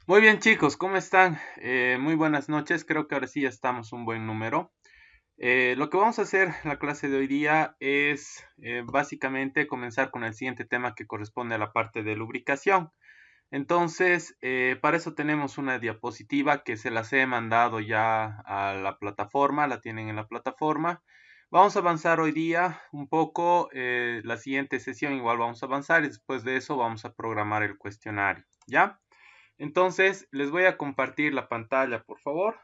Muy bien, chicos, ¿cómo están? Muy buenas noches, creo que ahora sí ya estamos un buen número. Lo que vamos a hacer en la clase de hoy día es básicamente comenzar con el siguiente tema que corresponde a la parte de lubricación. Entonces, para eso tenemos una diapositiva que se las he mandado ya a la plataforma, la tienen en la plataforma. Vamos a avanzar hoy día un poco, la siguiente sesión igual vamos a avanzar y después de eso vamos a programar el cuestionario, ¿ya? Entonces, les voy a compartir la pantalla, por favor.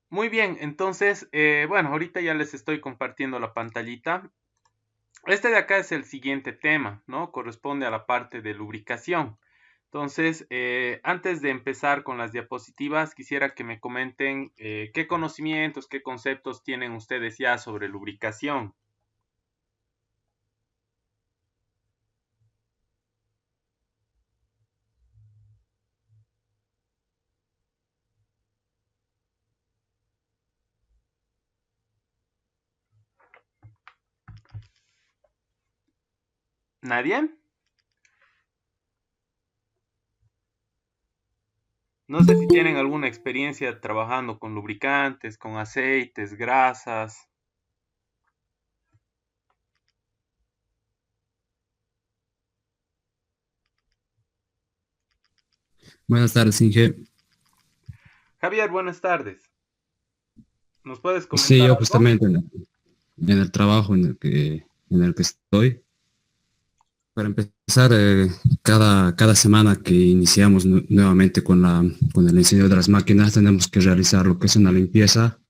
Muy bien, entonces, bueno, ahorita ya les estoy compartiendo la pantallita. Este de acá es el siguiente tema, ¿no? Corresponde a la parte de lubricación. Entonces, antes de empezar con las diapositivas, quisiera que me comenten qué conocimientos, qué conceptos tienen ustedes ya sobre lubricación. ¿Nadie? No sé si tienen alguna experiencia trabajando con lubricantes, con aceites, grasas. Buenas tardes, Inge. Javier, buenas tardes. ¿Nos puedes Sí, comentar yo algo? justamente en el trabajo en el que estoy. Para empezar, cada semana que iniciamos nuevamente con el enseño de las máquinas, tenemos que realizar lo que es una limpieza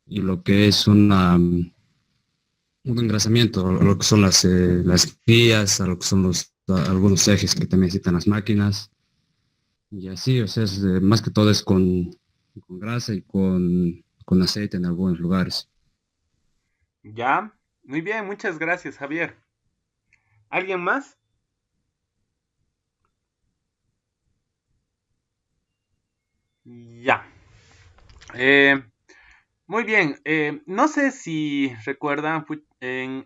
y lo que es un engrasamiento, lo que son las guías, a lo que son algunos ejes que también necesitan las máquinas. Y así, o sea, más que todo es con grasa y con aceite en algunos lugares. Ya. Muy bien, muchas gracias, Javier. ¿Alguien más? Ya. Eh, Muy bien. No sé si recuerdan,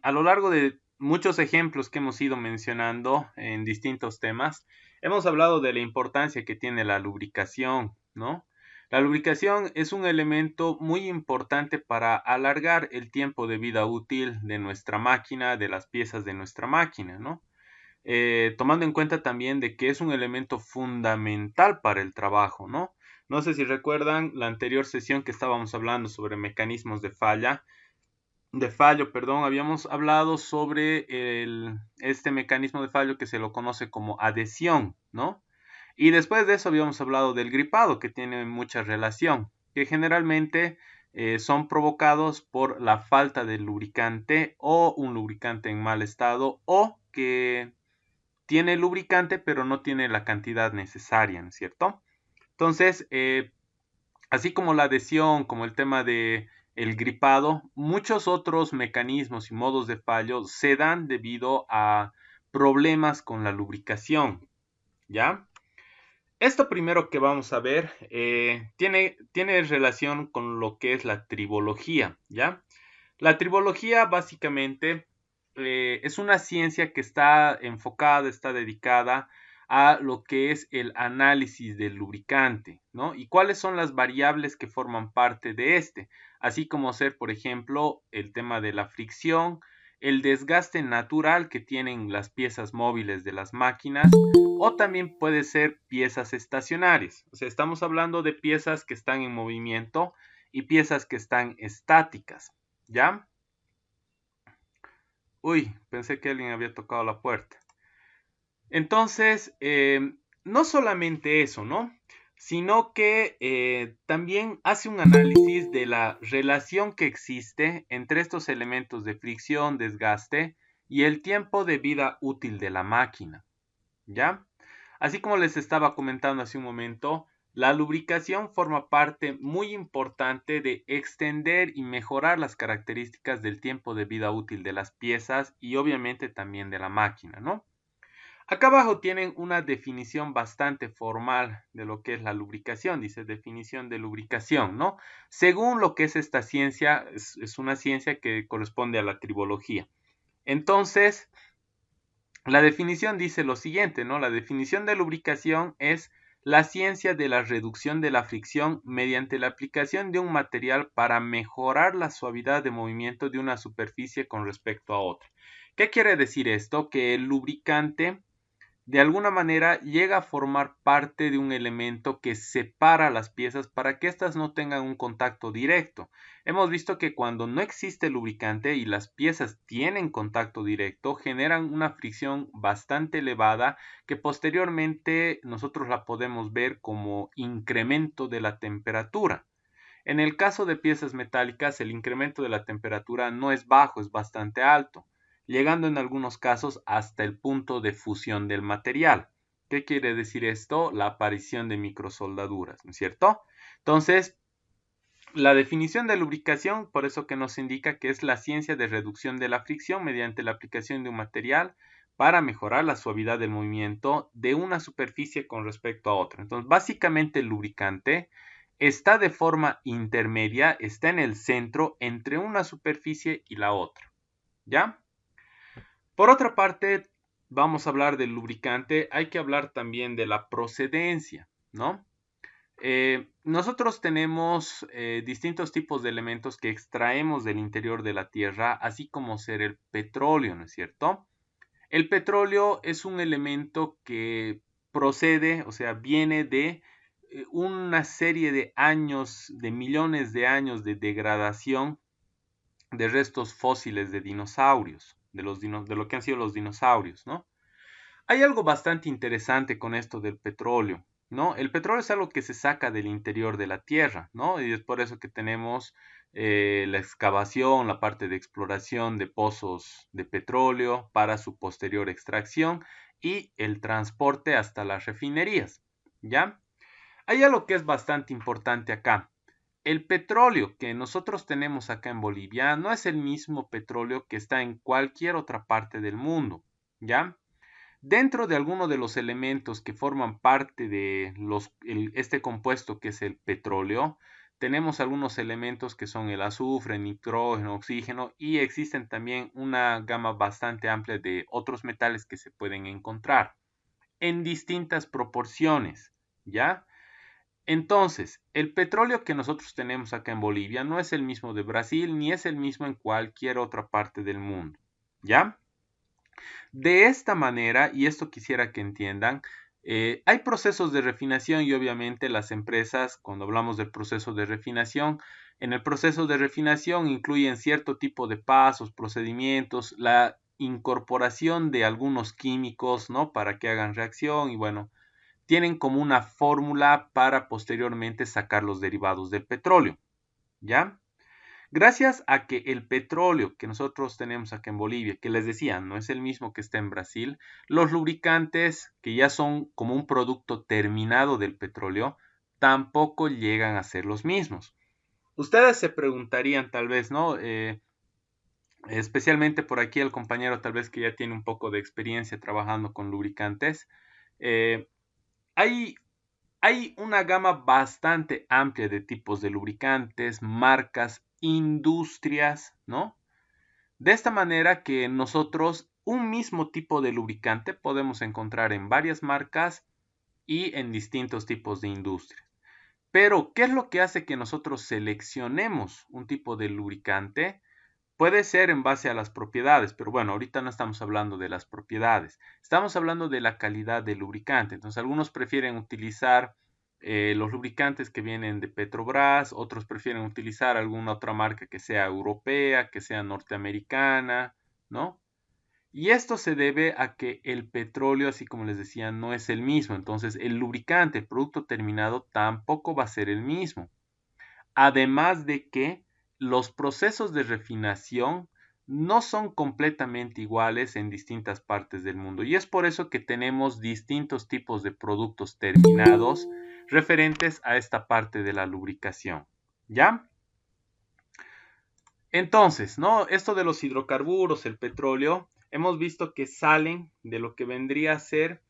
a lo largo de muchos ejemplos que hemos ido mencionando en distintos temas, hemos hablado de la importancia que tiene la lubricación, ¿no? La lubricación es un elemento muy importante para alargar el tiempo de vida útil de nuestra máquina, de las piezas de nuestra máquina, ¿no? Tomando en cuenta también de que es un elemento fundamental para el trabajo, ¿no? No sé si recuerdan la anterior sesión que estábamos hablando sobre mecanismos de fallo, perdón, habíamos hablado sobre este mecanismo de fallo que se lo conoce como adhesión, ¿no? Y después de eso habíamos hablado del gripado, que tiene mucha relación, que generalmente son provocados por la falta de lubricante o un lubricante en mal estado o que tiene lubricante, pero no tiene la cantidad necesaria, ¿no es cierto? Entonces, así como la adhesión, como el tema de el gripado, muchos otros mecanismos y modos de fallo se dan debido a problemas con la lubricación, ¿ya? Esto primero que vamos a ver tiene relación con lo que es la tribología, ¿ya? La tribología básicamente es una ciencia que está enfocada, está dedicada a lo que es el análisis del lubricante, ¿no? Y cuáles son las variables que forman parte de este, así como ser, por ejemplo, el tema de la fricción, el desgaste natural que tienen las piezas móviles de las máquinas, o también puede ser piezas estacionarias. O sea, estamos hablando de piezas que están en movimiento y piezas que están estáticas, ¿ya? Uy, pensé que alguien había tocado la puerta. Entonces, no solamente eso, ¿no? Sino que también hace un análisis de la relación que existe entre estos elementos de fricción, desgaste y el tiempo de vida útil de la máquina, ¿ya? Así como les estaba comentando hace un momento, la lubricación forma parte muy importante de extender y mejorar las características del tiempo de vida útil de las piezas y obviamente también de la máquina, ¿no? Acá abajo tienen una definición bastante formal de lo que es la lubricación. Dice definición de lubricación, ¿no? Según lo que es esta ciencia, es una ciencia que corresponde a la tribología. Entonces, la definición dice lo siguiente, ¿no? La definición de lubricación es la ciencia de la reducción de la fricción mediante la aplicación de un material para mejorar la suavidad de movimiento de una superficie con respecto a otra. ¿Qué quiere decir esto? Que el lubricante de alguna manera llega a formar parte de un elemento que separa las piezas para que éstas no tengan un contacto directo. Hemos visto que cuando no existe lubricante y las piezas tienen contacto directo, generan una fricción bastante elevada que posteriormente nosotros la podemos ver como incremento de la temperatura. En el caso de piezas metálicas, el incremento de la temperatura no es bajo, es bastante alto, llegando en algunos casos hasta el punto de fusión del material. ¿Qué quiere decir esto? La aparición de microsoldaduras, ¿no es cierto? Entonces, la definición de lubricación, por eso que nos indica que es la ciencia de reducción de la fricción mediante la aplicación de un material para mejorar la suavidad del movimiento de una superficie con respecto a otra. Entonces, básicamente el lubricante está de forma intermedia, está en el centro entre una superficie y la otra, ¿ya? Por otra parte, vamos a hablar del lubricante, hay que hablar también de la procedencia, ¿no? Nosotros tenemos distintos tipos de elementos que extraemos del interior de la Tierra, así como ser el petróleo, ¿no es cierto? El petróleo es un elemento que procede, o sea, viene de una serie de años, de millones de años de degradación de restos fósiles de dinosaurios, de lo que han sido los dinosaurios, ¿no? Hay algo bastante interesante con esto del petróleo, ¿no? El petróleo es algo que se saca del interior de la tierra, ¿no? Y es por eso que tenemos la excavación, la parte de exploración de pozos de petróleo para su posterior extracción y el transporte hasta las refinerías, ¿ya? Hay algo que es bastante importante acá. El petróleo que nosotros tenemos acá en Bolivia no es el mismo petróleo que está en cualquier otra parte del mundo, ¿ya? Dentro de algunos de los elementos que forman parte de este compuesto que es el petróleo, tenemos algunos elementos que son el azufre, nitrógeno, oxígeno y existen también una gama bastante amplia de otros metales que se pueden encontrar en distintas proporciones, ¿ya? Entonces, el petróleo que nosotros tenemos acá en Bolivia no es el mismo de Brasil ni es el mismo en cualquier otra parte del mundo, ¿ya? De esta manera, y esto quisiera que entiendan, hay procesos de refinación y obviamente las empresas, cuando hablamos del proceso de refinación, en el proceso de refinación incluyen cierto tipo de pasos, procedimientos, la incorporación de algunos químicos, ¿no? Para que hagan reacción y bueno, tienen como una fórmula para posteriormente sacar los derivados del petróleo, ¿ya? Gracias a que el petróleo que nosotros tenemos acá en Bolivia, que les decía, no es el mismo que está en Brasil, los lubricantes que ya son como un producto terminado del petróleo, tampoco llegan a ser los mismos. Ustedes se preguntarían tal vez, ¿no? Especialmente por aquí el compañero tal vez que ya tiene un poco de experiencia trabajando con lubricantes, eh, hay hay una gama bastante amplia de tipos de lubricantes, marcas, industrias, ¿no? De esta manera que nosotros un mismo tipo de lubricante podemos encontrar en varias marcas y en distintos tipos de industria. Pero, ¿qué es lo que hace que nosotros seleccionemos un tipo de lubricante? Puede ser en base a las propiedades, pero bueno, ahorita no estamos hablando de las propiedades, estamos hablando de la calidad del lubricante. Entonces, algunos prefieren utilizar los lubricantes que vienen de Petrobras, otros prefieren utilizar alguna otra marca que sea europea, que sea norteamericana, ¿no? Y esto se debe a que el petróleo, así como les decía, no es el mismo. Entonces, el lubricante, el producto terminado, tampoco va a ser el mismo. Además de que los procesos de refinación no son completamente iguales en distintas partes del mundo y es por eso que tenemos distintos tipos de productos terminados referentes a esta parte de la lubricación. ¿Ya? Entonces, ¿no? Esto de los hidrocarburos, el petróleo, hemos visto que salen de lo que vendría a ser,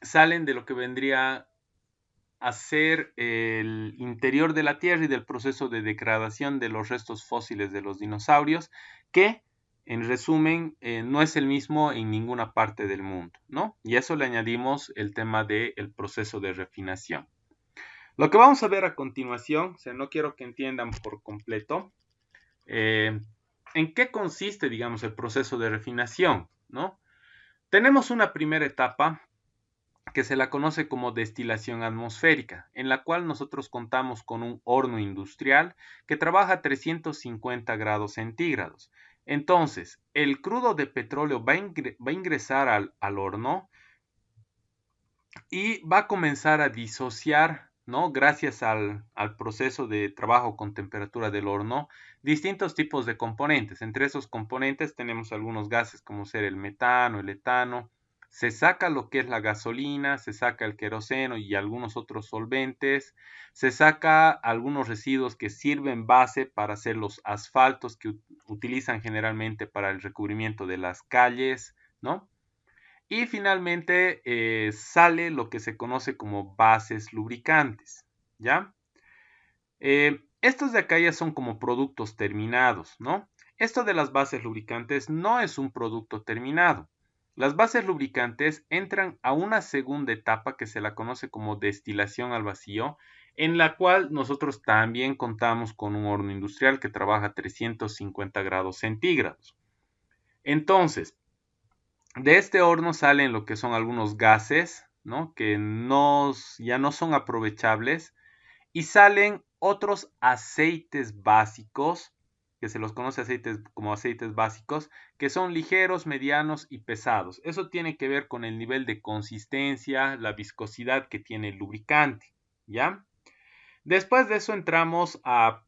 salen de lo que vendría a ser el interior de la Tierra y del proceso de degradación de los restos fósiles de los dinosaurios, que en resumen no es el mismo en ninguna parte del mundo, ¿no? Y a eso le añadimos el tema del proceso de refinación. Lo que vamos a ver a continuación, o sea, no quiero que entiendan por completo, en qué consiste, digamos, el proceso de refinación, ¿no? Tenemos una primera etapa que se la conoce como destilación atmosférica, en la cual nosotros contamos con un horno industrial que trabaja a 350 grados centígrados. Entonces, el crudo de petróleo va a ingresar al horno y va a comenzar a disociar, ¿no? Gracias al proceso de trabajo con temperatura del horno, distintos tipos de componentes. Entre esos componentes tenemos algunos gases como ser el metano, el etano. Se saca lo que es la gasolina, se saca el queroseno y algunos otros solventes. Se saca algunos residuos que sirven base para hacer los asfaltos que utilizan generalmente para el recubrimiento de las calles, ¿no? Y finalmente sale lo que se conoce como bases lubricantes, ¿ya? Estos de acá ya son como productos terminados, ¿no? Esto de las bases lubricantes no es un producto terminado. Las bases lubricantes entran a una segunda etapa que se la conoce como destilación al vacío, en la cual nosotros también contamos con un horno industrial que trabaja a 350 grados centígrados. Entonces, de este horno salen lo que son algunos gases, ¿no? Que ya no son aprovechables, y salen otros aceites básicos, que se los conoce como aceites básicos, que son ligeros, medianos y pesados. Eso tiene que ver con el nivel de consistencia, la viscosidad que tiene el lubricante, ¿ya? Después de eso entramos a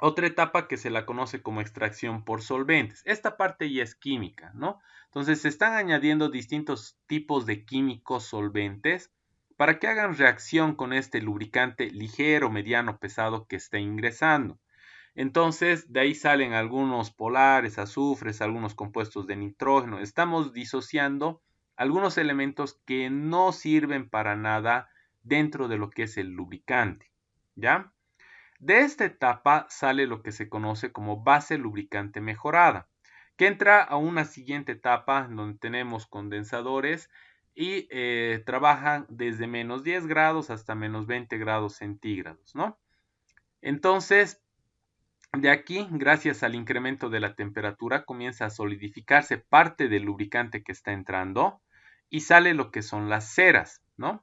otra etapa que se la conoce como extracción por solventes. Esta parte ya es química, ¿no? Entonces se están añadiendo distintos tipos de químicos solventes para que hagan reacción con este lubricante ligero, mediano, pesado que está ingresando. Entonces de ahí salen algunos polares, azufres, algunos compuestos de nitrógeno. Estamos disociando algunos elementos que no sirven para nada dentro de lo que es el lubricante, ¿ya? De esta etapa sale lo que se conoce como base lubricante mejorada, que entra a una siguiente etapa donde tenemos condensadores y trabajan desde menos 10 grados hasta menos 20 grados centígrados, ¿no? Entonces, de aquí, gracias al incremento de la temperatura, comienza a solidificarse parte del lubricante que está entrando y sale lo que son las ceras, ¿no?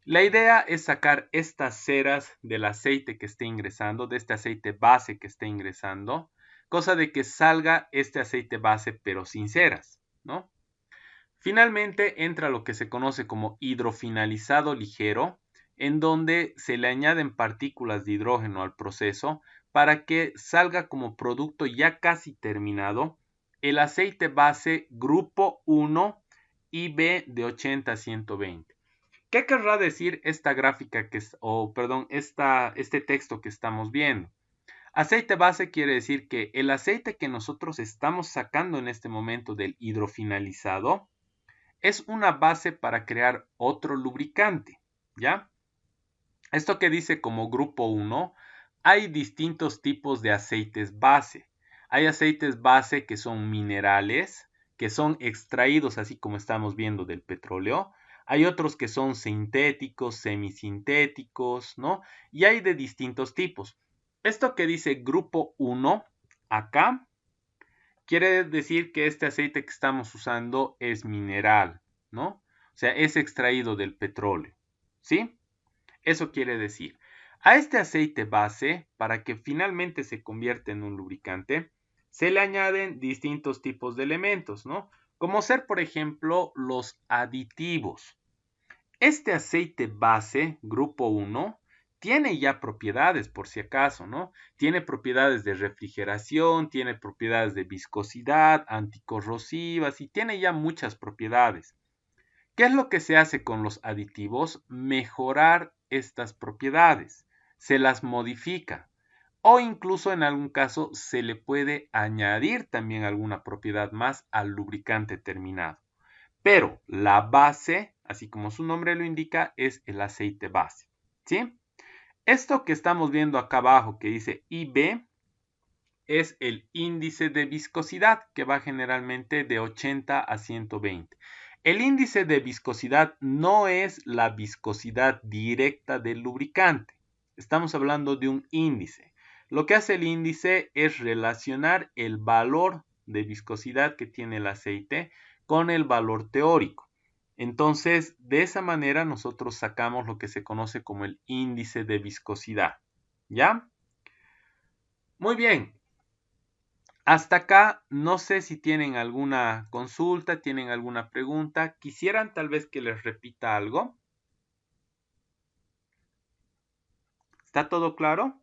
La idea es sacar estas ceras del aceite que esté ingresando, de este aceite base que esté ingresando, cosa de que salga este aceite base pero sin ceras, ¿no? Finalmente entra lo que se conoce como hidrofinalizado ligero, en donde se le añaden partículas de hidrógeno al proceso para que salga como producto ya casi terminado el aceite base grupo 1 IB de 80 a 120. ¿Qué querrá decir esta gráfica este texto que estamos viendo? Aceite base quiere decir que el aceite que nosotros estamos sacando en este momento del hidrofinalizado es una base para crear otro lubricante, ¿ya? Esto que dice como grupo 1, hay distintos tipos de aceites base. Hay aceites base que son minerales, que son extraídos así como estamos viendo del petróleo. Hay otros que son sintéticos, semisintéticos, ¿no? Y hay de distintos tipos. Esto que dice grupo 1 acá quiere decir que este aceite que estamos usando es mineral, ¿no? O sea, es extraído del petróleo, ¿sí? Eso quiere decir, a este aceite base, para que finalmente se convierta en un lubricante, se le añaden distintos tipos de elementos, ¿no? Como ser, por ejemplo, los aditivos. Este aceite base, grupo 1, tiene ya propiedades, por si acaso, ¿no? Tiene propiedades de refrigeración, tiene propiedades de viscosidad, anticorrosivas y tiene ya muchas propiedades. ¿Qué es lo que se hace con los aditivos? Mejorar estas propiedades. Se las modifica. o incluso en algún caso se le puede añadir también alguna propiedad más al lubricante terminado. Pero la base, así como su nombre lo indica, es el aceite base, ¿sí? Esto que estamos viendo acá abajo que dice IB es el índice de viscosidad que va generalmente de 80 a 120. El índice de viscosidad no es la viscosidad directa del lubricante. Estamos hablando de un índice. Lo que hace el índice es relacionar el valor de viscosidad que tiene el aceite con el valor teórico. Entonces, de esa manera nosotros sacamos lo que se conoce como el índice de viscosidad. ¿Ya? Muy bien. Hasta acá, no sé si tienen alguna consulta, tienen alguna pregunta. ¿Quisieran tal vez que les repita algo? ¿Está todo claro?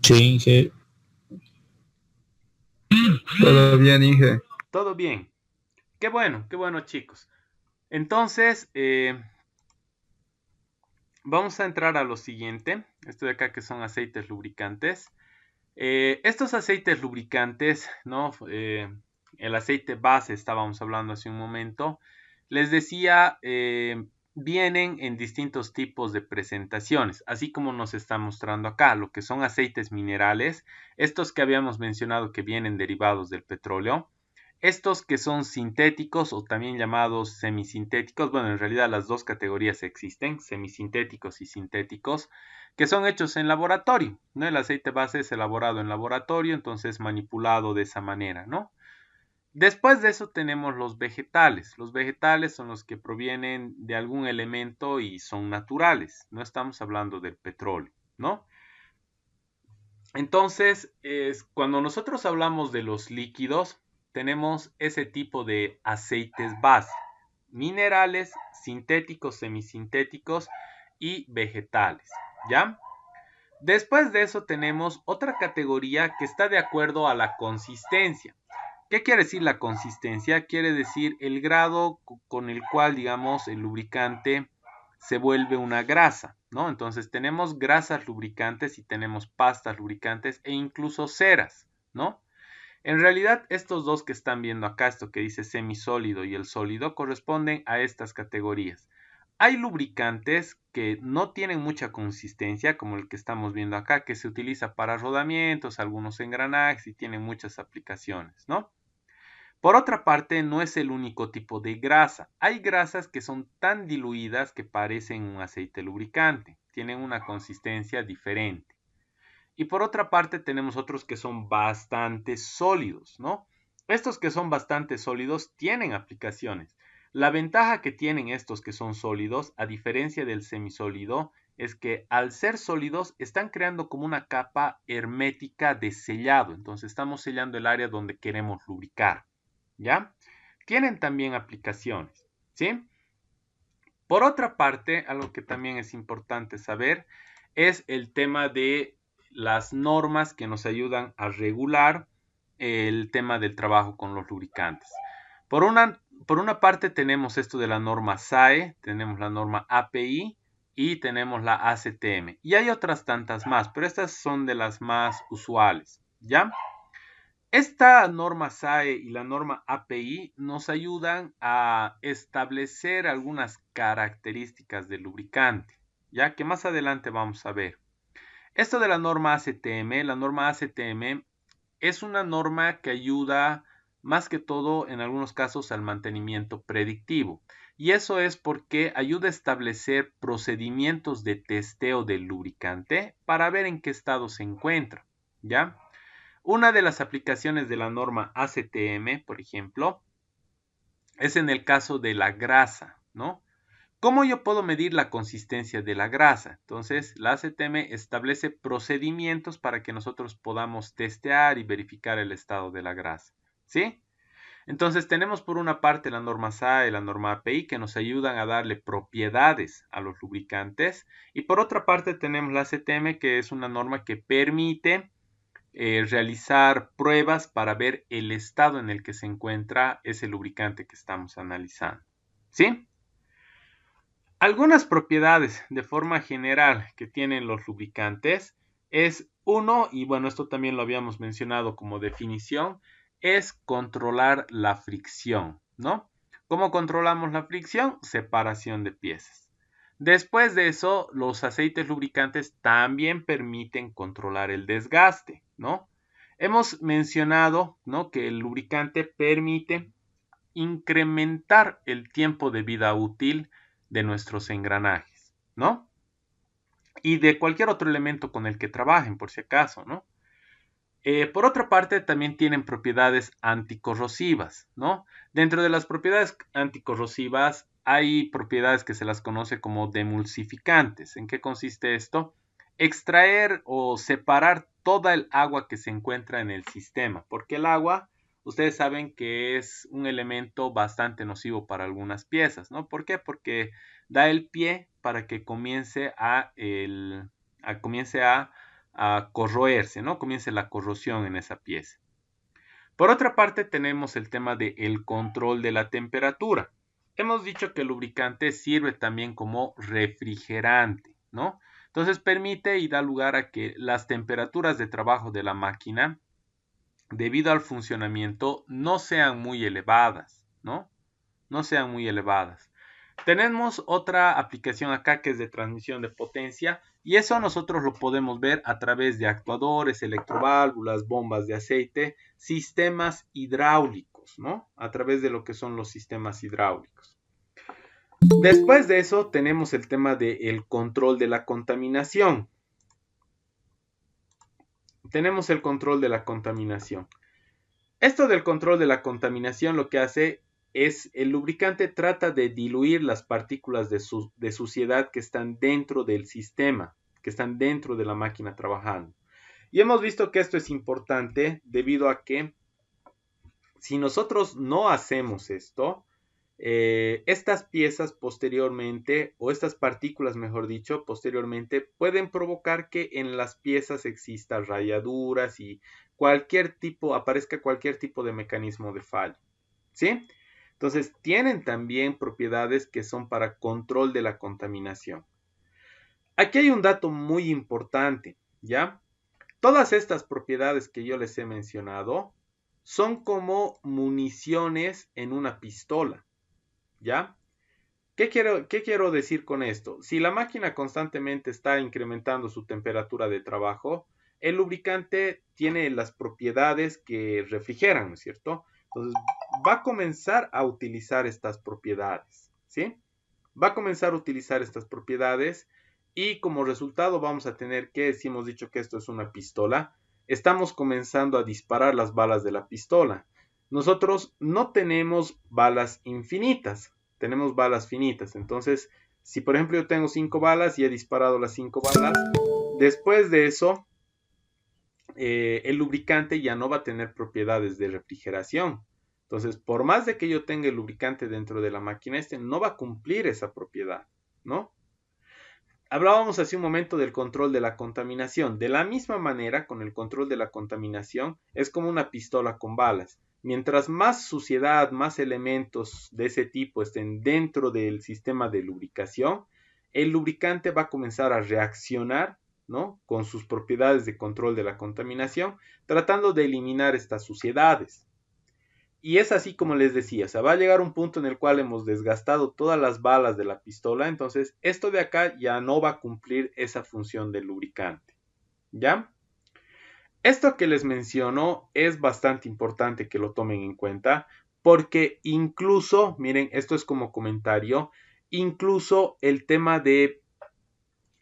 Sí, Inge. Todo bien, Inge. Todo bien. Qué bueno, chicos. Entonces, vamos a entrar a lo siguiente. Esto de acá que son aceites lubricantes. Estos aceites lubricantes, ¿no? El aceite base estábamos hablando hace un momento. Les decía, vienen en distintos tipos de presentaciones, así como nos está mostrando acá, lo que son aceites minerales, estos que habíamos mencionado que vienen derivados del petróleo, estos que son sintéticos o también llamados semisintéticos, bueno, en realidad las dos categorías existen, semisintéticos y sintéticos, que son hechos en laboratorio, ¿no? El aceite base es elaborado en laboratorio, entonces manipulado de esa manera, ¿no? Después de eso tenemos los vegetales. Los vegetales son los que provienen de algún elemento y son naturales. No estamos hablando del petróleo, ¿no? Entonces, cuando nosotros hablamos de los líquidos, tenemos ese tipo de aceites base. Minerales, sintéticos, semisintéticos y vegetales, ¿ya? Después de eso tenemos otra categoría que está de acuerdo a la consistencia. ¿Qué quiere decir la consistencia? Quiere decir el grado con el cual, digamos, el lubricante se vuelve una grasa, ¿no? Entonces tenemos grasas lubricantes y tenemos pastas lubricantes e incluso ceras, ¿no? En realidad, estos dos que están viendo acá, esto que dice semisólido y el sólido, corresponden a estas categorías. Hay lubricantes que no tienen mucha consistencia, como el que estamos viendo acá, que se utiliza para rodamientos, algunos engranajes y tienen muchas aplicaciones, ¿no? Por otra parte, no es el único tipo de grasa. Hay grasas que son tan diluidas que parecen un aceite lubricante. Tienen una consistencia diferente. Y por otra parte, tenemos otros que son bastante sólidos, ¿no? Estos que son bastante sólidos tienen aplicaciones. La ventaja que tienen estos que son sólidos, a diferencia del semisólido, es que al ser sólidos están creando como una capa hermética de sellado. Entonces estamos sellando el área donde queremos lubricar. ¿Ya? Tienen también aplicaciones, ¿sí? Por otra parte, algo que también es importante saber es el tema de las normas que nos ayudan a regular el tema del trabajo con los lubricantes. Por una parte tenemos esto de la norma SAE, tenemos la norma API y tenemos la ACTM. Y hay otras tantas más, pero estas son de las más usuales, ¿ya? Esta norma SAE y la norma API nos ayudan a establecer algunas características del lubricante, ya que más adelante vamos a ver. Esto de la norma ACTM es una norma que ayuda más que todo en algunos casos al mantenimiento predictivo. Y eso es porque ayuda a establecer procedimientos de testeo del lubricante para ver en qué estado se encuentra, ¿ya? Una de las aplicaciones de la norma ACTM, por ejemplo, es en el caso de la grasa, ¿no? ¿Cómo yo puedo medir la consistencia de la grasa? Entonces, la ACTM establece procedimientos para que nosotros podamos testear y verificar el estado de la grasa, ¿sí? Entonces, tenemos por una parte la norma SAE y la norma API que nos ayudan a darle propiedades a los lubricantes y por otra parte tenemos la ACTM que es una norma que permite realizar pruebas para ver el estado en el que se encuentra ese lubricante que estamos analizando. ¿Sí? Algunas propiedades de forma general que tienen los lubricantes es uno, y bueno, esto también lo habíamos mencionado como definición, es controlar la fricción, ¿no? ¿Cómo controlamos la fricción? Separación de piezas. Después de eso, los aceites lubricantes también permiten controlar el desgaste, ¿no? Hemos mencionado, ¿no?, que el lubricante permite incrementar el tiempo de vida útil de nuestros engranajes, ¿no? Y de cualquier otro elemento con el que trabajen, por si acaso, ¿no? Por otra parte, también tienen propiedades anticorrosivas, ¿no? Dentro de las propiedades anticorrosivas hay propiedades que se las conoce como demulsificantes. ¿En qué consiste esto? Extraer o separar toda el agua que se encuentra en el sistema, porque el agua, ustedes saben que es un elemento bastante nocivo para algunas piezas, ¿no? ¿Por qué? Porque da el pie para que comience a corroerse, ¿no? Comience la corrosión en esa pieza. Por otra parte, tenemos el tema del control de la temperatura. Hemos dicho que el lubricante sirve también como refrigerante, ¿no? Entonces permite y da lugar a que las temperaturas de trabajo de la máquina, debido al funcionamiento, no sean muy elevadas, ¿no? No sean muy elevadas. Tenemos otra aplicación acá que es de transmisión de potencia y eso nosotros lo podemos ver a través de actuadores, electroválvulas, bombas de aceite, sistemas hidráulicos, ¿no? A través de lo que son los sistemas hidráulicos. Después de eso tenemos el tema del control de la contaminación. Tenemos el control de la contaminación. Esto del control de la contaminación lo que hace es el lubricante trata de diluir las partículas de suciedad que están dentro del sistema, que están dentro de la máquina trabajando. Y hemos visto que esto es importante debido a que si nosotros no hacemos esto, estas piezas posteriormente, o estas partículas mejor dicho, posteriormente pueden provocar que en las piezas existan rayaduras y aparezca cualquier tipo de mecanismo de fallo, ¿sí? Entonces, tienen también propiedades que son para control de la contaminación. Aquí hay un dato muy importante, ¿ya? Todas estas propiedades que yo les he mencionado son como municiones en una pistola, ¿ya? ¿Qué quiero decir con esto? Si la máquina constantemente está incrementando su temperatura de trabajo, el lubricante tiene las propiedades que refrigeran, ¿no es cierto? Entonces, va a comenzar a utilizar estas propiedades, ¿sí? Va a comenzar a utilizar estas propiedades y como resultado vamos a tener que, si hemos dicho que esto es una pistola, estamos comenzando a disparar las balas de la pistola. Nosotros no tenemos balas infinitas, tenemos balas finitas. Entonces, si por ejemplo yo tengo 5 balas y he disparado las 5 balas, después de eso, el lubricante ya no va a tener propiedades de refrigeración. Entonces, por más de que yo tenga el lubricante dentro de la máquina, no va a cumplir esa propiedad, ¿no? Hablábamos hace un momento del control de la contaminación. De la misma manera, con el control de la contaminación, es como una pistola con balas. Mientras más suciedad, más elementos de ese tipo estén dentro del sistema de lubricación, el lubricante va a comenzar a reaccionar, ¿no?, con sus propiedades de control de la contaminación, tratando de eliminar estas suciedades. Y es así como les decía, o sea, va a llegar un punto en el cual hemos desgastado todas las balas de la pistola, entonces esto de acá ya no va a cumplir esa función del lubricante, ¿ya? Esto que les menciono es bastante importante que lo tomen en cuenta, porque incluso, miren, esto es como comentario, incluso el tema de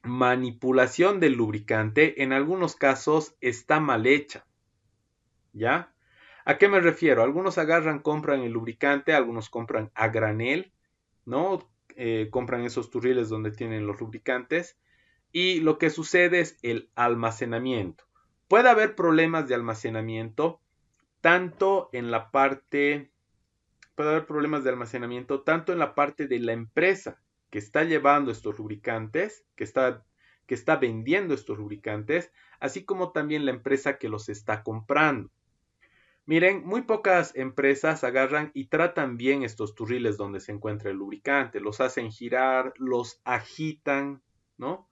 manipulación del lubricante en algunos casos está mal hecha, ¿ya? ¿A qué me refiero? Algunos agarran, compran el lubricante, algunos compran a granel, ¿no? Compran esos turriles donde tienen los lubricantes y lo que sucede es el almacenamiento. Puede haber problemas de almacenamiento tanto en la parte, puede haber problemas de almacenamiento tanto en la parte de la empresa que está llevando estos lubricantes, que está vendiendo estos lubricantes, así como también la empresa que los está comprando. Miren, muy pocas empresas agarran y tratan bien estos turriles donde se encuentra el lubricante, los hacen girar, los agitan, ¿no?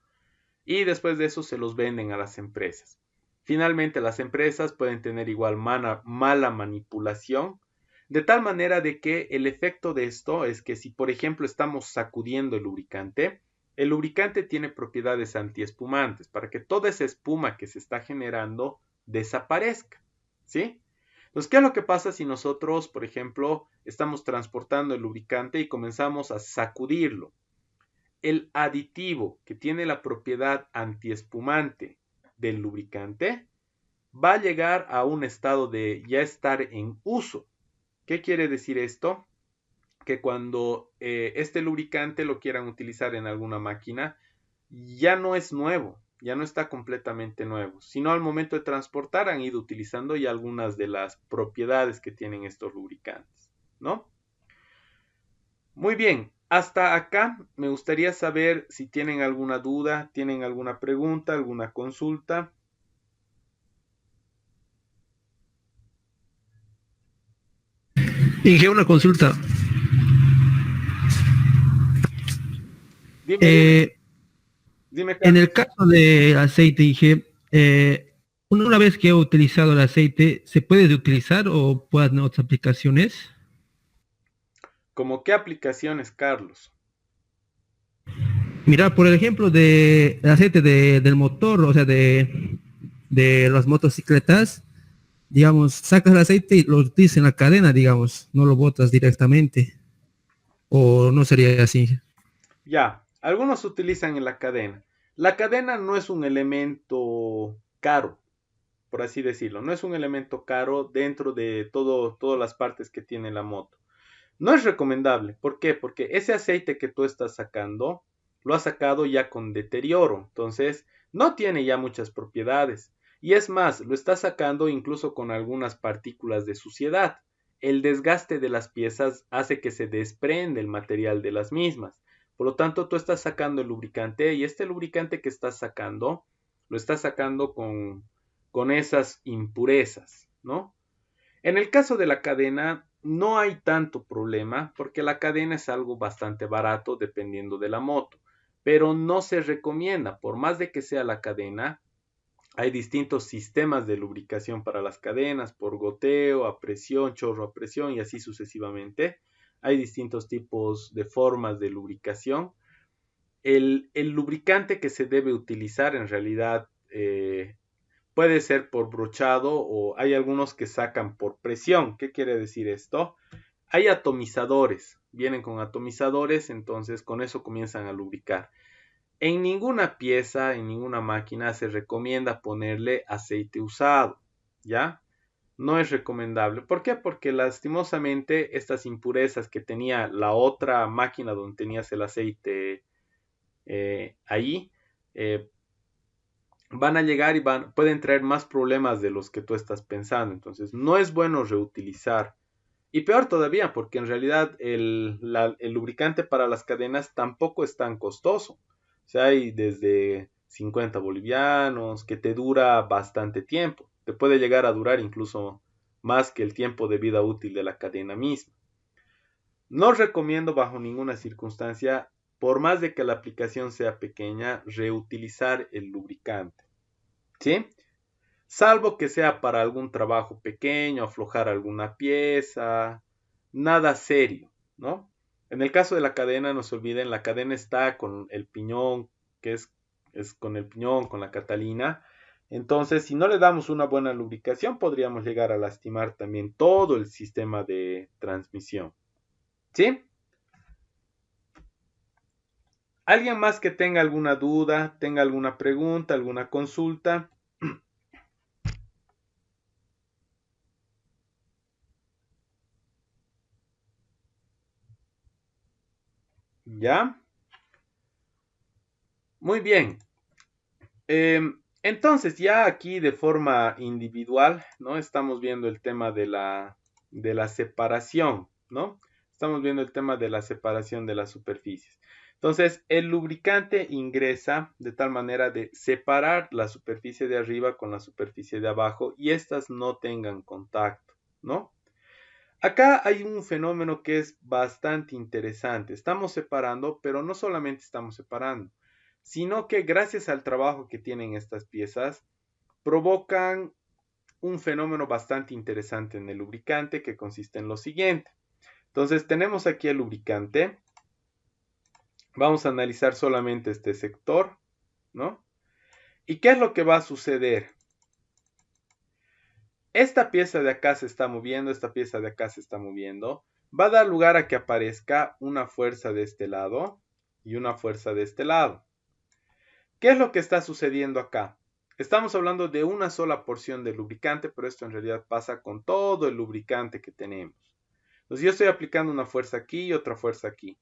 Y después de eso se los venden a las empresas. Finalmente, las empresas pueden tener igual mala manipulación, de tal manera de que el efecto de esto es que si, por ejemplo, estamos sacudiendo el lubricante tiene propiedades antiespumantes para que toda esa espuma que se está generando desaparezca, ¿sí? Entonces, ¿qué es lo que pasa si nosotros, por ejemplo, estamos transportando el lubricante y comenzamos a sacudirlo? El aditivo que tiene la propiedad antiespumante del lubricante va a llegar a un estado de ya estar en uso. ¿Qué quiere decir esto? Que cuando este lubricante lo quieran utilizar en alguna máquina, ya no es nuevo, ya no está completamente nuevo, sino al momento de transportar han ido utilizando ya algunas de las propiedades que tienen estos lubricantes, ¿no? Muy bien, hasta acá me gustaría saber si tienen alguna duda, tienen alguna pregunta, alguna consulta. Inge, una consulta. Dime, dime, Eh, dime, en el Carlos. caso del aceite, Inge, una vez que he utilizado el aceite, ¿se puede utilizar o pueden otras aplicaciones? ¿Cómo qué aplicaciones, Carlos? Mira, por el ejemplo del aceite del motor, o sea, de las motocicletas, digamos, sacas el aceite y lo utilizas en la cadena, digamos, no lo botas directamente, o no sería así. Ya, algunos utilizan en la cadena. La cadena no es un elemento caro, por así decirlo. No es un elemento caro dentro de todas las partes que tiene la moto. No es recomendable. ¿Por qué? Porque ese aceite que tú estás sacando, lo has sacado ya con deterioro. Entonces, no tiene ya muchas propiedades. Y es más, lo estás sacando incluso con algunas partículas de suciedad. El desgaste de las piezas hace que se desprende el material de las mismas. Por lo tanto, tú estás sacando el lubricante y este lubricante que estás sacando, lo estás sacando con esas impurezas, ¿no? En el caso de la cadena, no hay tanto problema porque la cadena es algo bastante barato dependiendo de la moto, pero no se recomienda, por más de que sea la cadena, hay distintos sistemas de lubricación para las cadenas, por goteo, a presión, chorro a presión y así sucesivamente. Hay distintos tipos de formas de lubricación. El lubricante que se debe utilizar en realidad puede ser por brochado o hay algunos que sacan por presión. ¿Qué quiere decir esto? Hay atomizadores, vienen con atomizadores, entonces con eso comienzan a lubricar. En ninguna pieza, en ninguna máquina se recomienda ponerle aceite usado, ¿ya? No es recomendable. ¿Por qué? Porque lastimosamente estas impurezas que tenía la otra máquina donde tenías el aceite ahí, eh, van a llegar y pueden traer más problemas de los que tú estás pensando. Entonces, no es bueno reutilizar. Y peor todavía, porque en realidad el lubricante para las cadenas tampoco es tan costoso. O sea, hay desde 50 bolivianos que te dura bastante tiempo. Te puede llegar a durar incluso más que el tiempo de vida útil de la cadena misma. No recomiendo bajo ninguna circunstancia, por más de que la aplicación sea pequeña, reutilizar el lubricante. ¿Sí? Salvo que sea para algún trabajo pequeño, aflojar alguna pieza, nada serio, ¿no? En el caso de la cadena, no se olviden, la cadena está con el piñón, que es con el piñón, con la catalina. Entonces, si no le damos una buena lubricación, podríamos llegar a lastimar también todo el sistema de transmisión. ¿Sí? ¿Alguien más que tenga alguna duda, tenga alguna pregunta, alguna consulta? ¿Ya? Muy bien. Entonces, ya aquí de forma individual, ¿no? Estamos viendo el tema de la separación, ¿no? Estamos viendo el tema de la separación de las superficies. Entonces, el lubricante ingresa de tal manera de separar la superficie de arriba con la superficie de abajo y estas no tengan contacto, ¿no? Acá hay un fenómeno que es bastante interesante. Estamos separando, pero no solamente estamos separando, sino que gracias al trabajo que tienen estas piezas, provocan un fenómeno bastante interesante en el lubricante que consiste en lo siguiente. Entonces tenemos aquí el lubricante. Vamos a analizar solamente este sector, ¿no? ¿Y qué es lo que va a suceder? Esta pieza de acá se está moviendo, esta pieza de acá se está moviendo. Va a dar lugar a que aparezca una fuerza de este lado y una fuerza de este lado. ¿Qué es lo que está sucediendo acá? Estamos hablando de una sola porción de lubricante, pero esto en realidad pasa con todo el lubricante que tenemos. Entonces yo estoy aplicando una fuerza aquí y otra fuerza aquí.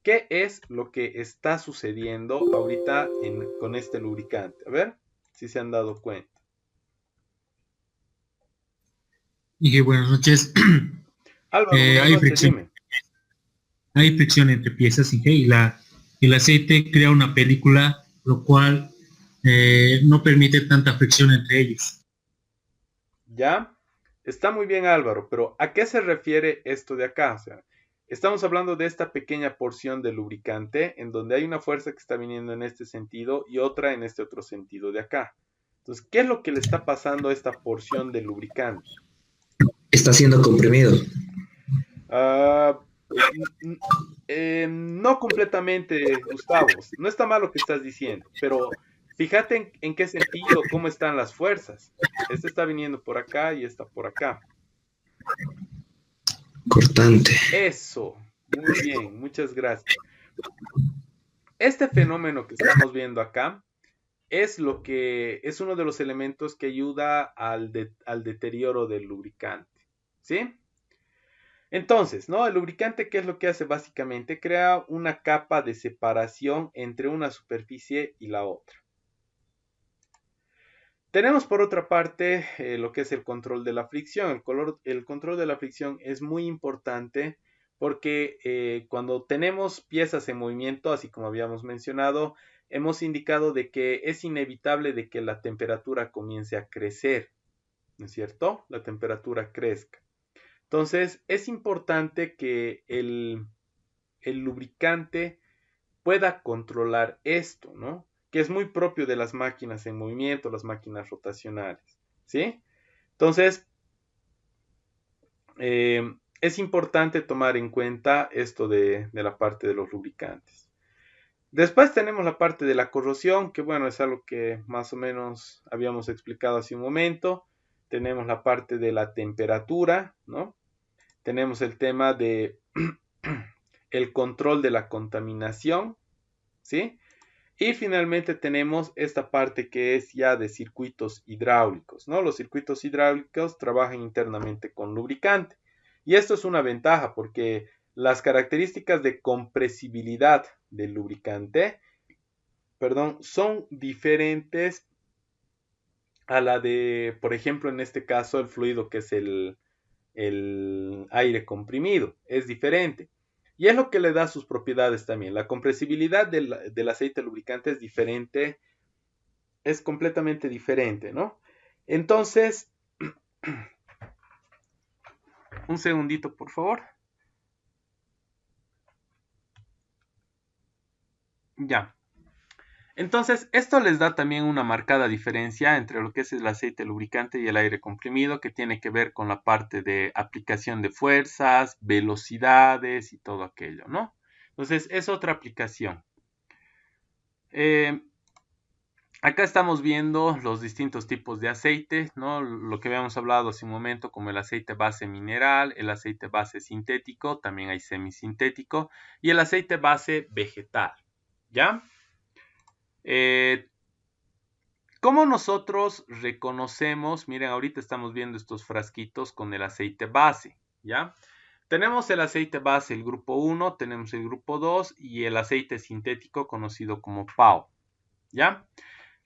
¿Qué es lo que está sucediendo ahorita con este lubricante? A ver si se han dado cuenta. Dije, buenas noches. Álvaro, buenas noches, dime. Hay fricción entre piezas, Inge, y el aceite crea una película, lo cual no permite tanta fricción entre ellos. ¿Ya? Está muy bien, Álvaro, pero ¿a qué se refiere esto de acá? O sea, estamos hablando de esta pequeña porción de lubricante en donde hay una fuerza que está viniendo en este sentido y otra en este otro sentido de acá. Entonces, ¿qué es lo que le está pasando a esta porción de lubricante? Está siendo comprimido. No completamente, Gustavo. No está mal lo que estás diciendo, pero fíjate en qué sentido, cómo están las fuerzas. Esta está viniendo por acá y esta por acá. Cortante. Eso, muy bien, muchas gracias. Este fenómeno que estamos viendo acá es uno de los elementos que ayuda al deterioro del lubricante, ¿sí? Entonces, ¿no? El lubricante, ¿qué es lo que hace básicamente? Crea una capa de separación entre una superficie y la otra. Tenemos por otra parte lo que es el control de la fricción. El control de la fricción es muy importante porque cuando tenemos piezas en movimiento, así como habíamos mencionado, hemos indicado de que es inevitable de que la temperatura comience a crecer, ¿no es cierto? La temperatura crezca. Entonces, es importante que el lubricante pueda controlar esto, ¿no? Que es muy propio de las máquinas en movimiento, las máquinas rotacionales, ¿sí? Entonces, es importante tomar en cuenta esto de la parte de los lubricantes. Después tenemos la parte de la corrosión, que bueno, es algo que más o menos habíamos explicado hace un momento. Tenemos la parte de la temperatura, ¿no? Tenemos el tema de el control de la contaminación, ¿sí? Y finalmente tenemos esta parte que es ya de circuitos hidráulicos, ¿no? Los circuitos hidráulicos trabajan internamente con lubricante. Y esto es una ventaja porque las características de compresibilidad del lubricante, son diferentes a la de, por ejemplo, en este caso, el fluido que es el aire comprimido. Es diferente. Y es lo que le da sus propiedades también. La compresibilidad del aceite lubricante es diferente, es completamente diferente, ¿no? Entonces, un segundito, por favor. Ya. Entonces, esto les da también una marcada diferencia entre lo que es el aceite lubricante y el aire comprimido, que tiene que ver con la parte de aplicación de fuerzas, velocidades y todo aquello, ¿no? Entonces, es otra aplicación. Acá estamos viendo los distintos tipos de aceite, ¿no? Lo que habíamos hablado hace un momento, como el aceite base mineral, el aceite base sintético, también hay semisintético, y el aceite base vegetal, ¿ya? ¿Cómo nosotros reconocemos? Miren, ahorita estamos viendo estos frasquitos con el aceite base, ¿ya? Tenemos el aceite base, el grupo 1, tenemos el grupo 2 y el aceite sintético conocido como PAO, ¿ya?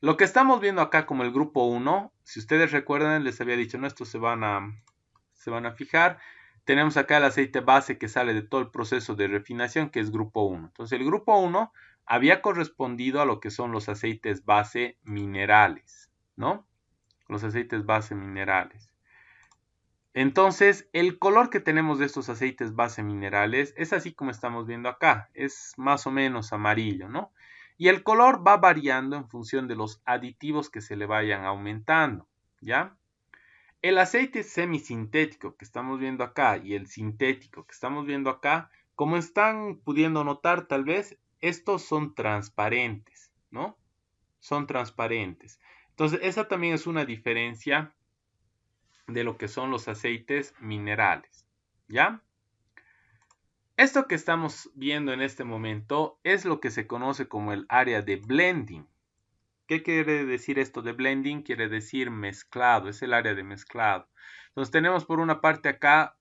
Lo que estamos viendo acá como el grupo 1, si ustedes recuerdan, les había dicho, no, estos se van a fijar. Tenemos acá el aceite base que sale de todo el proceso de refinación, que es grupo 1. Entonces, el grupo 1 había correspondido a lo que son los aceites base minerales, ¿no? Los aceites base minerales. Entonces, el color que tenemos de estos aceites base minerales es así como estamos viendo acá, es más o menos amarillo, ¿no? Y el color va variando en función de los aditivos que se le vayan aumentando, ¿ya? El aceite semisintético que estamos viendo acá y el sintético que estamos viendo acá, como están pudiendo notar tal vez, estos son transparentes, ¿no? Son transparentes. Entonces, esa también es una diferencia de lo que son los aceites minerales, ¿ya? Esto que estamos viendo en este momento es lo que se conoce como el área de blending. ¿Qué quiere decir esto de blending? Quiere decir mezclado, es el área de mezclado. Entonces tenemos por una parte acá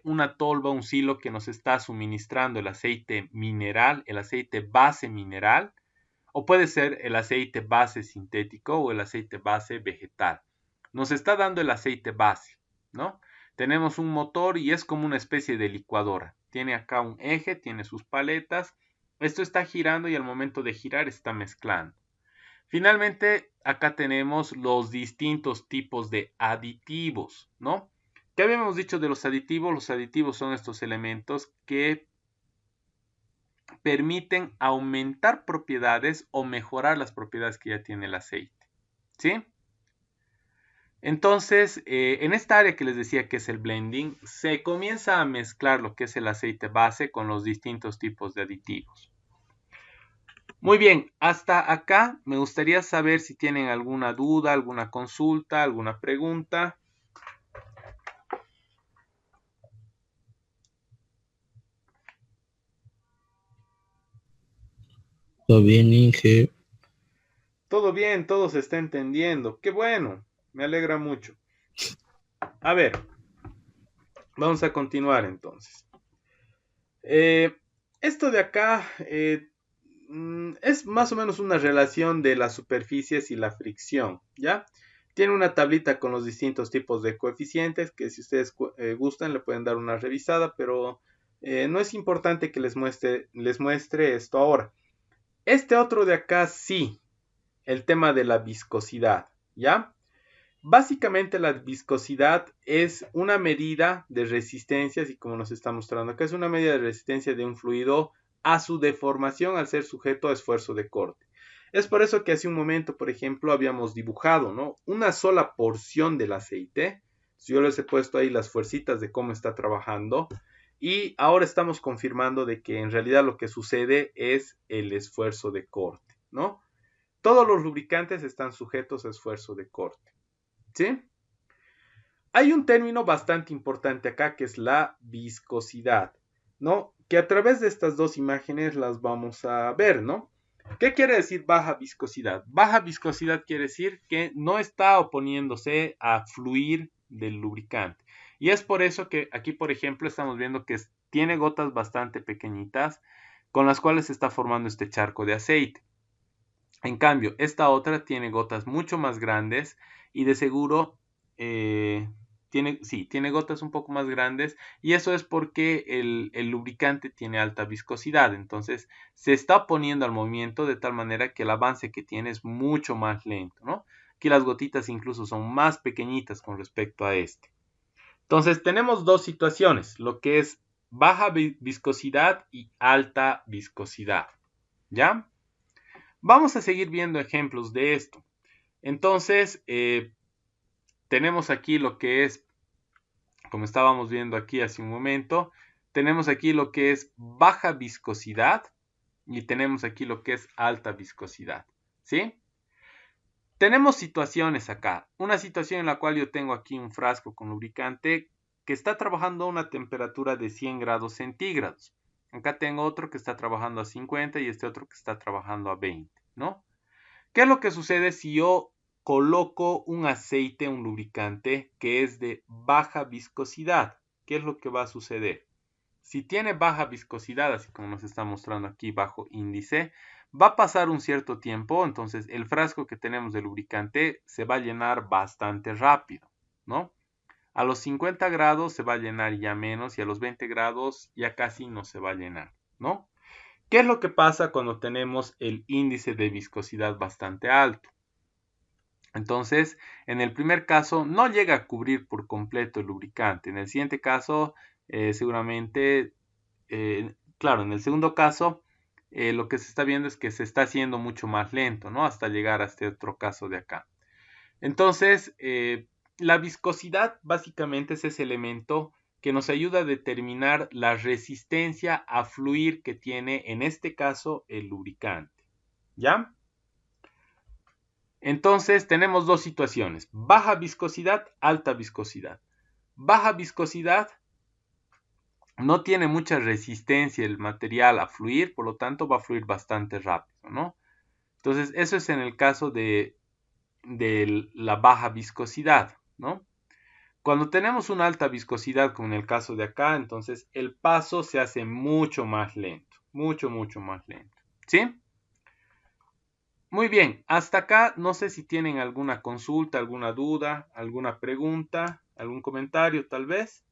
una tolva, un silo que nos está suministrando el aceite mineral, el aceite base mineral, o puede ser el aceite base sintético o el aceite base vegetal. Nos está dando el aceite base, ¿no? Tenemos un motor y es como una especie de licuadora. Tiene acá un eje, tiene sus paletas. Esto está girando y al momento de girar está mezclando. Finalmente, acá tenemos los distintos tipos de aditivos, ¿no? ¿Qué habíamos dicho de los aditivos? Los aditivos son estos elementos que permiten aumentar propiedades o mejorar las propiedades que ya tiene el aceite, ¿sí? Entonces, en esta área que les decía que es el blending, se comienza a mezclar lo que es el aceite base con los distintos tipos de aditivos. Muy bien, hasta acá me gustaría saber si tienen alguna duda, alguna consulta, alguna pregunta. Todo bien, Inge. Todo bien, todo se está entendiendo. Qué bueno, me alegra mucho. A ver, vamos a continuar entonces. Esto de acá es más o menos una relación de las superficies y la fricción, ¿ya? Tiene una tablita con los distintos tipos de coeficientes que si ustedes gustan le pueden dar una revisada, pero no es importante que les muestre esto ahora. Este otro de acá sí, el tema de la viscosidad, ¿ya? Básicamente la viscosidad es una medida de resistencia, así como nos está mostrando acá, es una medida de resistencia de un fluido a su deformación al ser sujeto a esfuerzo de corte. Es por eso que hace un momento, por ejemplo, habíamos dibujado, ¿no? Una sola porción del aceite. Yo les he puesto ahí las fuercitas de cómo está trabajando. Y ahora estamos confirmando de que en realidad lo que sucede es el esfuerzo de corte, ¿no? Todos los lubricantes están sujetos a esfuerzo de corte. ¿Sí? Hay un término bastante importante acá que es la viscosidad, ¿no? Que a través de estas dos imágenes las vamos a ver, ¿no? ¿Qué quiere decir baja viscosidad? Baja viscosidad quiere decir que no está oponiéndose a fluir del lubricante. Y es por eso que aquí, por ejemplo, estamos viendo que tiene gotas bastante pequeñitas con las cuales se está formando este charco de aceite. En cambio, esta otra tiene gotas mucho más grandes y de seguro tiene gotas un poco más grandes y eso es porque el lubricante tiene alta viscosidad. Entonces, se está poniendo al movimiento de tal manera que el avance que tiene es mucho más lento, ¿no? Aquí las gotitas incluso son más pequeñitas con respecto a este. Entonces, tenemos dos situaciones, lo que es baja viscosidad y alta viscosidad, ¿ya? Vamos a seguir viendo ejemplos de esto. Entonces, tenemos aquí lo que es, como estábamos viendo aquí hace un momento, tenemos aquí lo que es baja viscosidad y tenemos aquí lo que es alta viscosidad, ¿sí? Tenemos situaciones acá. Una situación en la cual yo tengo aquí un frasco con lubricante que está trabajando a una temperatura de 100 grados centígrados. Acá tengo otro que está trabajando a 50 y este otro que está trabajando a 20, ¿no? ¿Qué es lo que sucede si yo coloco un aceite, un lubricante que es de baja viscosidad? ¿Qué es lo que va a suceder? Si tiene baja viscosidad, así como nos está mostrando aquí bajo índice, va a pasar un cierto tiempo, entonces el frasco que tenemos de lubricante se va a llenar bastante rápido, ¿no? A los 50 grados se va a llenar ya menos y a los 20 grados ya casi no se va a llenar, ¿no? ¿Qué es lo que pasa cuando tenemos el índice de viscosidad bastante alto? Entonces, en el primer caso no llega a cubrir por completo el lubricante. En el siguiente caso, seguramente, claro, en el segundo caso, lo que se está viendo es que se está haciendo mucho más lento, ¿no? Hasta llegar a este otro caso de acá. Entonces, la viscosidad básicamente es ese elemento que nos ayuda a determinar la resistencia a fluir que tiene, en este caso, el lubricante. ¿Ya? Entonces, tenemos dos situaciones: baja viscosidad, alta viscosidad. Baja viscosidad no tiene mucha resistencia el material a fluir, por lo tanto va a fluir bastante rápido, ¿no? Entonces, eso es en el caso de la baja viscosidad, ¿no? Cuando tenemos una alta viscosidad, como en el caso de acá, entonces el paso se hace mucho más lento, mucho más lento, ¿sí? Muy bien, hasta acá no sé si tienen alguna consulta, alguna duda, alguna pregunta, algún comentario tal vez.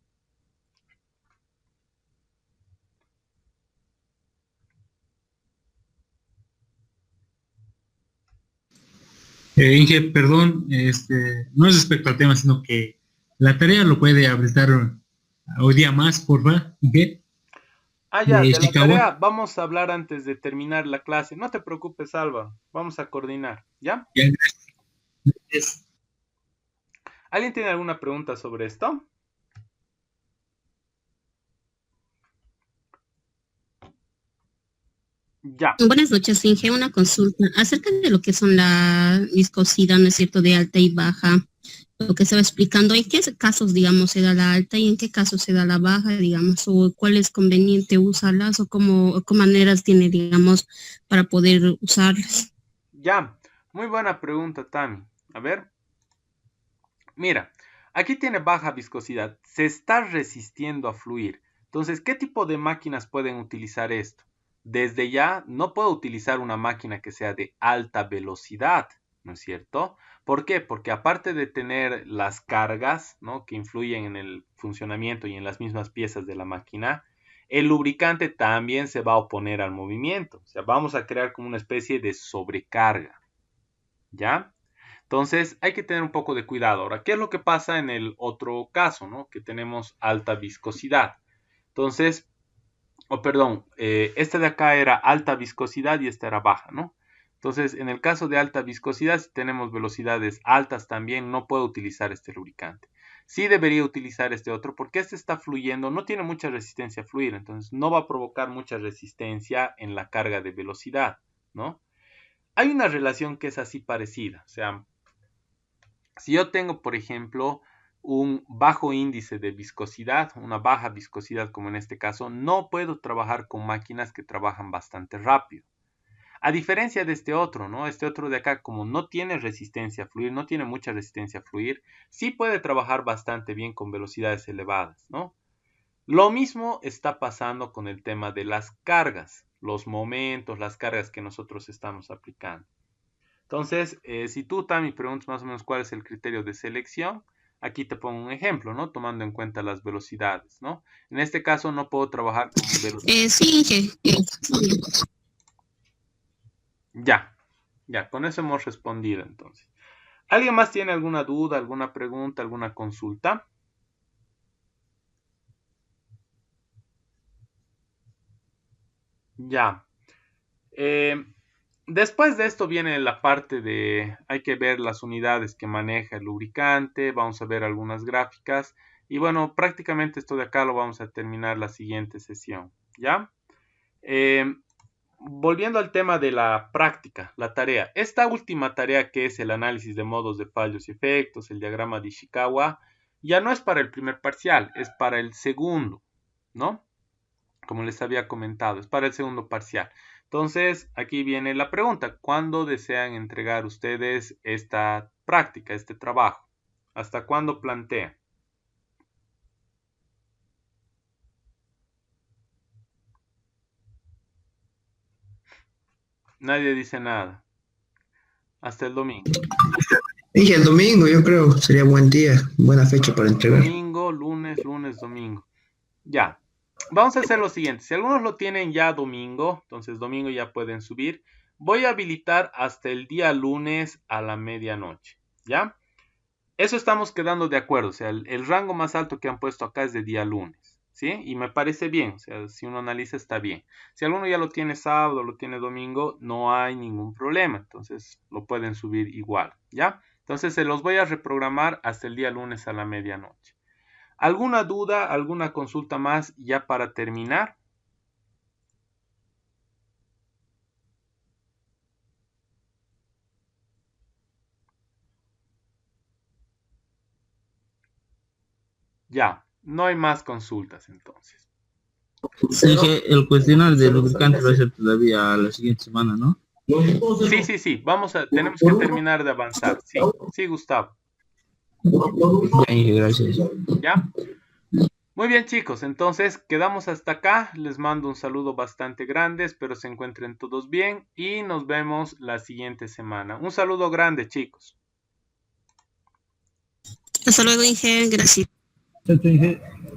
Inge, perdón, no es respecto al tema, sino que la tarea lo puede habilitar hoy día más, porfa, Inge, Ah, ya, de de la Chicago. tarea vamos a hablar antes de terminar la clase. No te preocupes, Alba, vamos a coordinar, ¿ya? Ya, gracias. ¿Alguien tiene alguna pregunta sobre esto? Ya. Buenas noches, Inge. Una consulta acerca de lo que son la viscosidad, ¿no es cierto?, de alta y baja. Lo que estaba explicando, ¿en qué casos, digamos, se da la alta y en qué casos se da la baja, digamos, o cuál es conveniente usarlas o qué maneras tiene, digamos, para poder usarlas? Ya, muy buena pregunta, Tami. A ver, mira, aquí tiene baja viscosidad, se está resistiendo a fluir. Entonces, ¿qué tipo de máquinas pueden utilizar esto? Desde ya, no puedo utilizar una máquina que sea de alta velocidad, ¿no es cierto? ¿Por qué? Porque aparte de tener las cargas, ¿no?, que influyen en el funcionamiento y en las mismas piezas de la máquina, el lubricante también se va a oponer al movimiento. O sea, vamos a crear como una especie de sobrecarga. ¿Ya? Entonces hay que tener un poco de cuidado. Ahora, ¿qué es lo que pasa en el otro caso, ¿no? Que tenemos alta viscosidad. Entonces, perdón, esta de acá era alta viscosidad y esta era baja, ¿no? Entonces, en el caso de alta viscosidad, si tenemos velocidades altas también, no puedo utilizar este lubricante. Sí debería utilizar este otro porque este está fluyendo, no tiene mucha resistencia a fluir, entonces no va a provocar mucha resistencia en la carga de velocidad, ¿no? Hay una relación que es así parecida. O sea, si yo tengo, por ejemplo, un bajo índice de viscosidad, una baja viscosidad como en este caso, no puedo trabajar con máquinas que trabajan bastante rápido. A diferencia de este otro, ¿no? Este otro de acá, como no tiene resistencia a fluir, no tiene mucha resistencia a fluir, sí puede trabajar bastante bien con velocidades elevadas, ¿no? Lo mismo está pasando con el tema de las cargas, los momentos, las cargas que nosotros estamos aplicando. Entonces, si tú, Tami, preguntas más o menos cuál es el criterio de selección, aquí te pongo un ejemplo, ¿no? Tomando en cuenta las velocidades, ¿no? En este caso no puedo trabajar con velocidades. Sí, Inge. Ya, con eso hemos respondido entonces. ¿Alguien más tiene alguna duda, alguna pregunta, alguna consulta? Ya. Después de esto viene la parte de, hay que ver las unidades que maneja el lubricante, vamos a ver algunas gráficas y bueno, prácticamente esto de acá lo vamos a terminar la siguiente sesión, ¿ya? Volviendo al tema de la práctica, la tarea. Esta última tarea que es el análisis de modos de fallos y efectos, el diagrama de Ishikawa, ya no es para el primer parcial, es para el segundo, ¿no? Como les había comentado, es para el segundo parcial. Entonces, aquí viene la pregunta: ¿cuándo desean entregar ustedes esta práctica, este trabajo? ¿Hasta cuándo plantean? Nadie dice nada. Hasta el domingo. Dije el domingo, yo creo, sería buen día, buena fecha para entregar. Domingo, lunes, domingo. Ya. Vamos a hacer lo siguiente. Si algunos lo tienen ya domingo, entonces domingo ya pueden subir. Voy a habilitar hasta el día lunes a la medianoche. ¿ya? Eso estamos quedando de acuerdo, o sea, el rango más alto que han puesto acá es de día lunes, ¿sí? Y me parece bien, o sea, si uno analiza está bien. Si alguno ya lo tiene sábado, lo tiene domingo, no hay ningún problema, entonces lo pueden subir igual, ¿ya? Entonces se los voy a reprogramar hasta el día lunes a la medianoche. ¿Alguna duda, alguna consulta más ya para terminar? Ya, no hay más consultas entonces. Dije, el cuestionario de lubricante va a ser todavía la siguiente semana, ¿no? Sí, tenemos que terminar de avanzar. Sí, sí, Gustavo. Ya, Inge, gracias. ¿Ya? Muy bien, chicos, entonces quedamos hasta acá. Les mando un saludo bastante grande, espero se encuentren todos bien y nos vemos la siguiente semana. Un saludo grande, chicos. Hasta luego, Inge. Gracias. Chao, chao, Inge.